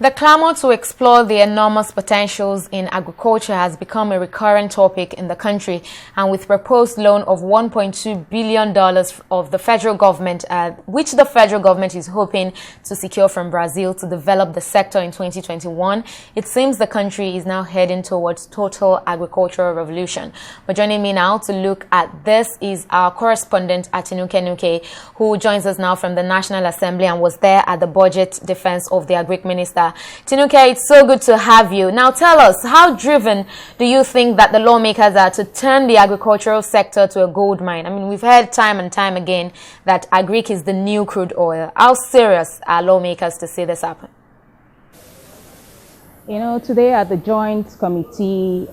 The clamor to explore the enormous potentials in agriculture has become a recurrent topic in the country, and with proposed loan of $1.2 billion of the federal government, which the federal government is hoping to secure from Brazil to develop the sector in 2021, it seems the country is now heading towards total agricultural revolution. But joining me now to look at this is our correspondent Adamu, who joins us now from the National Assembly and was there at the budget defense of the Agric Minister. Tinuke, it's so good to have you. Now tell us, how driven do you think that the lawmakers are to turn the agricultural sector to a gold mine? I mean, we've heard time and time again that agric is the new crude oil. How serious are lawmakers to see this happen? You know, today at the Joint Committee,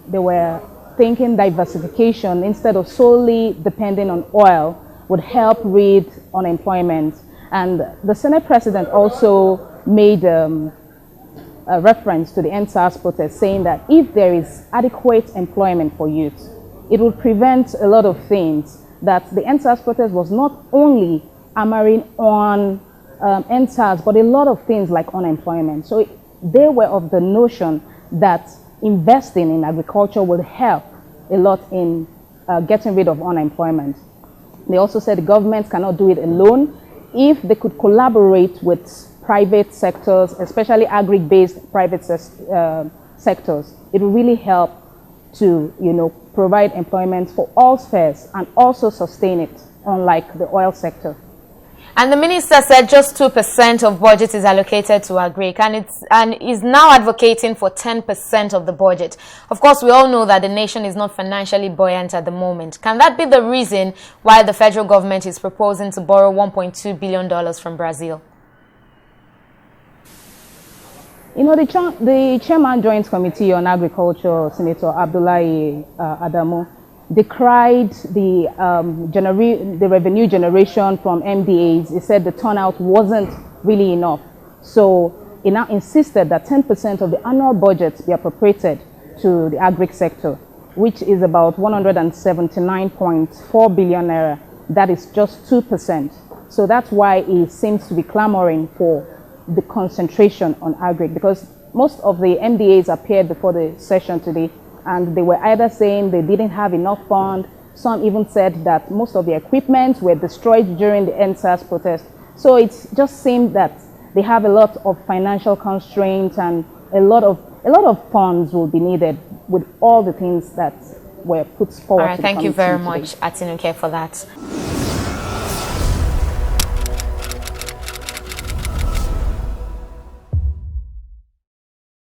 they were thinking diversification instead of solely depending on oil would help rid unemployment. And the Senate President also made a reference to the NSAS protest, saying that if there is adequate employment for youth, it will prevent a lot of things. That the NSAS protest was not only hammering on NSAS, but a lot of things like unemployment. So they were of the notion that investing in agriculture will help a lot in getting rid of unemployment. They also said the government cannot do it alone. If they could collaborate with private sectors, especially agri-based private sectors, it will really help to, provide employment for all spheres and also sustain it, unlike the oil sector. And the minister said just 2% of budget is allocated to agric, and is now advocating for 10% of the budget. Of course, we all know that the nation is not financially buoyant at the moment. Can that be the reason why the federal government is proposing to borrow $1.2 billion from Brazil? You know, the Chairman Joint Committee on Agriculture, Senator Adamu, decried the revenue generation from MDAs. He said the turnout wasn't really enough. So he now insisted that 10% of the annual budget be appropriated to the agric sector, which is about 179.4 billion naira. That is just 2%. So that's why he seems to be clamoring for the concentration on agric, because most of the MDAs appeared before the session today, and they were either saying they didn't have enough fund. Some even said that most of the equipment were destroyed during the NSAS protest. So it just seemed that they have a lot of financial constraints, and a lot of funds will be needed with all the things that were put forward. All right, thank you very much, Atinuke, for that.